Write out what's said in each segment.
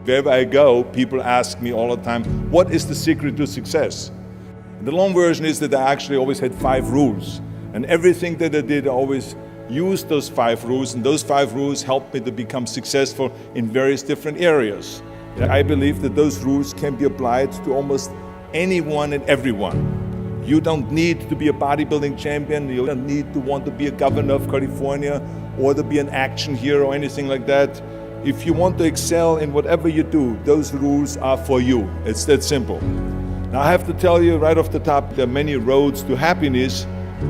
wherever I go, people ask me all the time, what is the secret to success? The long version is that I actually always had 5 rules. And everything that I did, I always used those 5 rules, and those 5 rules helped me to become successful in various different areas. And I believe that those rules can be applied to almost anyone and everyone. You don't need to be a bodybuilding champion, you don't need to want to be a governor of California or to be an action hero or anything like that. If you want to excel in whatever you do, those rules are for you. It's that simple. Now I have to tell you right off the top, there are many roads to happiness,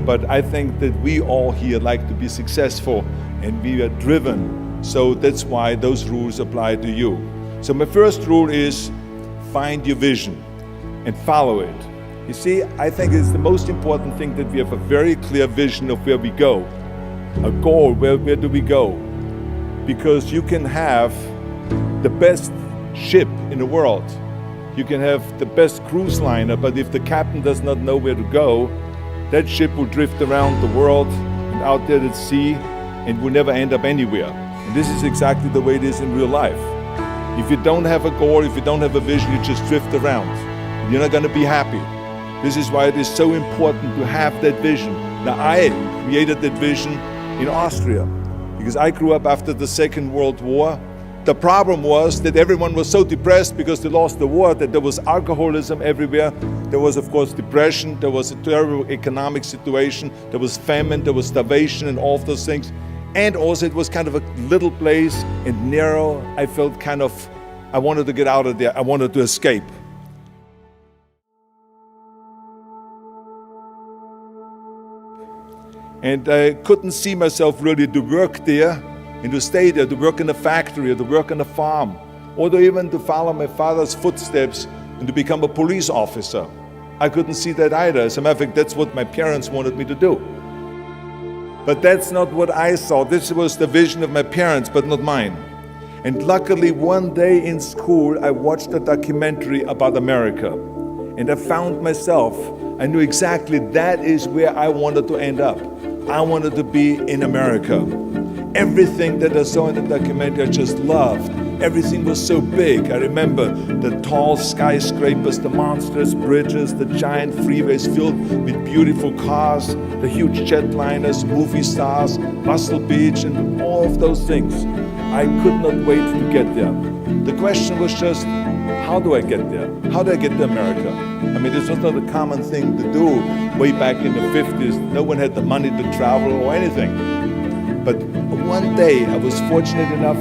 but I think that we all here like to be successful and we are driven. So that's why those rules apply to you. So my first rule is find your vision and follow it. You see, I think it's the most important thing that we have a very clear vision of where we go, a goal, where do we go? Because you can have the best ship in the world, you can have the best cruise liner, but if the captain does not know where to go, that ship will drift around the world and out there at sea and will never end up anywhere. And this is exactly the way it is in real life. If you don't have a goal, if you don't have a vision, you just drift around. You're not going to be happy. This is why it is so important to have that vision. Now, I created that vision in Austria because I grew up after the Second World War. The problem was that everyone was so depressed because they lost the war, that there was alcoholism everywhere. There was, of course, depression. There was a terrible economic situation. There was famine. There was starvation and all of those things. And also it was kind of a little place and narrow. I felt I wanted to get out of there. I wanted to escape. And I couldn't see myself really to work there and to stay there, to work in a factory or to work on a farm, or to even to follow my father's footsteps and to become a police officer. I couldn't see that either. As a matter of fact, that's what my parents wanted me to do. But that's not what I saw. This was the vision of my parents, but not mine. And luckily, one day in school, I watched a documentary about America. And I found myself, I knew exactly that is where I wanted to end up. I wanted to be in America. Everything that I saw in the documentary, I just loved. Everything was so big. I remember the tall skyscrapers, the monstrous bridges, the giant freeways filled with beautiful cars, the huge jetliners, movie stars, Muscle Beach, and all of those things. I could not wait to get there. The question was just, how do I get there? How do I get to America? I mean, this was not a common thing to do way back in the 50s. No one had the money to travel or anything. But one day I was fortunate enough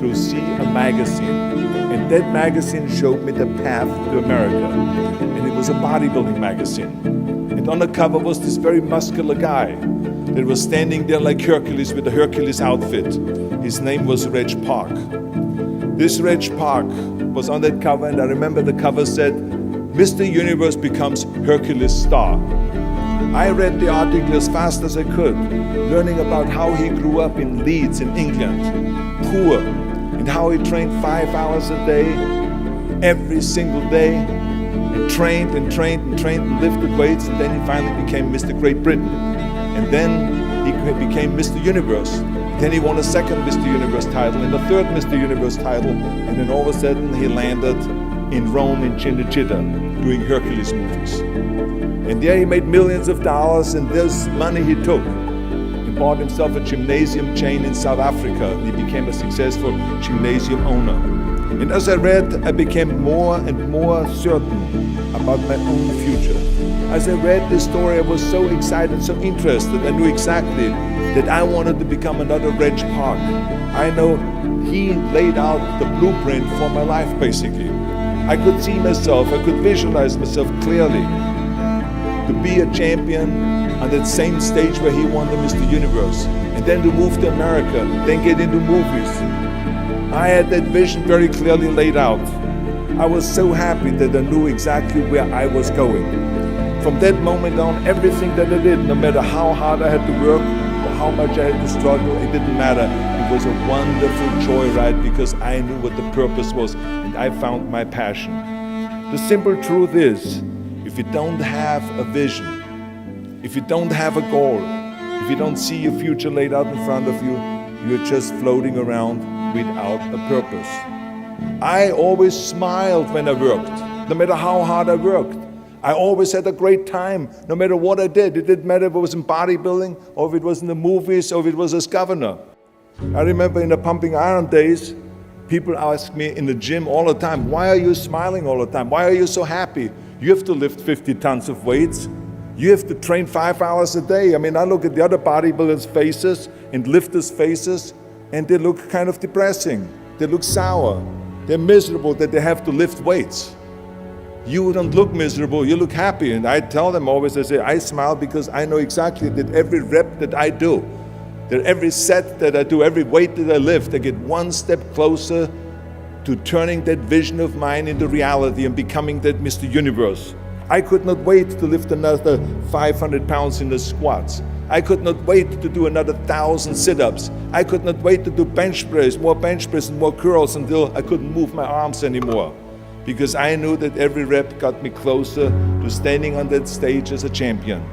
to see a magazine. And that magazine showed me the path to America. And it was a bodybuilding magazine. And on the cover was this very muscular guy that was standing there like Hercules with a Hercules outfit. His name was Reg Park. This Reg Park was on that cover, and I remember the cover said, Mr. Universe becomes Hercules star. I read the article as fast as I could, learning about how he grew up in Leeds in England, poor, and how he trained 5 hours a day, every single day, and trained and trained and trained and lifted weights, and then he finally became Mr. Great Britain. And then he became Mr. Universe. Then he won a second Mr. Universe title and a third Mr. Universe title, and then all of a sudden he landed in Rome in Cinecittà doing Hercules movies. And there he made millions of dollars, and this money he took and bought himself a gymnasium chain in South Africa, and he became a successful gymnasium owner. And as I read, I became more and more certain about my own future. As I read this story, I was so excited, so interested. I knew exactly that I wanted to become another Reg Park. I know he laid out the blueprint for my life, basically. I could see myself, I could visualize myself clearly to be a champion on that same stage where he won the Mr. Universe, and then to move to America, then get into movies. I had that vision very clearly laid out. I was so happy that I knew exactly where I was going. From that moment on, everything that I did, no matter how hard I had to work or how much I had to struggle, it didn't matter. It was a wonderful joyride because I knew what the purpose was and I found my passion. The simple truth is, if you don't have a vision, if you don't have a goal, if you don't see your future laid out in front of you, you're just floating around without a purpose. I always smiled when I worked, no matter how hard I worked. I always had a great time, no matter what I did. It didn't matter if it was in bodybuilding, or if it was in the movies, or if it was as governor. I remember in the pumping iron days, people ask me in the gym all the time, why are you smiling all the time? Why are you so happy? You have to lift 50 tons of weights. You have to train 5 hours a day. I mean, I look at the other bodybuilders' faces and lifters' faces, and they look kind of depressing. They look sour. They're miserable that they have to lift weights. You don't look miserable, you look happy. And I tell them always, I say, I smile because I know exactly that every rep that I do, that every set that I do, every weight that I lift, I get one step closer to turning that vision of mine into reality and becoming that Mr. Universe. I could not wait to lift another 500 pounds in the squats. I could not wait to do another 1,000 sit-ups. I could not wait to do bench press, more bench press and more curls until I couldn't move my arms anymore. Because I knew that every rep got me closer to standing on that stage as a champion.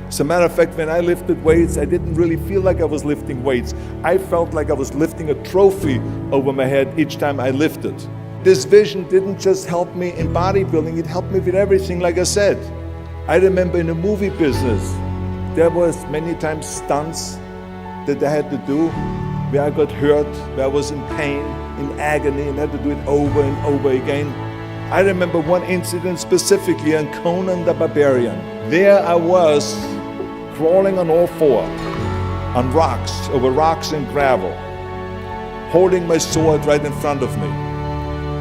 As a matter of fact, when I lifted weights, I didn't really feel like I was lifting weights. I felt like I was lifting a trophy over my head each time I lifted. This vision didn't just help me in bodybuilding, it helped me with everything, like I said. I remember in the movie business, there was many times stunts that I had to do where I got hurt, where I was in pain, in agony, and had to do it over and over again. I remember one incident specifically on Conan the Barbarian. There I was, crawling on all four, on rocks, over rocks and gravel, holding my sword right in front of me.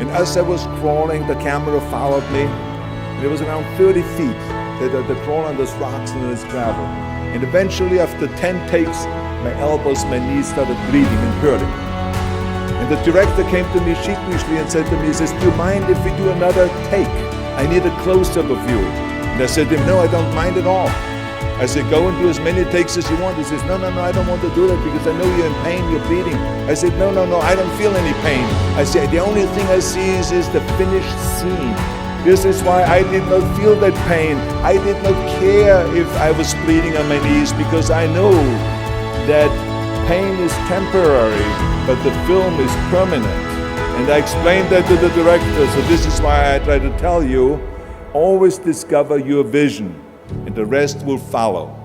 And as I was crawling, the camera followed me. And it was around 30 feet that I crawled on those rocks and this gravel. And eventually, after 10 takes, my elbows, my knees started bleeding and hurting. And the director came to me sheepishly and said to me, he says, do you mind if we do another take? I need a close-up of you. And I said to him, no, I don't mind at all. I said, go and do as many takes as you want. He says, no, I don't want to do that because I know you're in pain, you're bleeding. I said, no, I don't feel any pain. I said, the only thing I see is the finished scene. This is why I did not feel that pain. I did not care if I was bleeding on my knees because I know that pain is temporary, but the film is permanent. And I explained that to the director, so this is why I try to tell you, always discover your vision, and the rest will follow.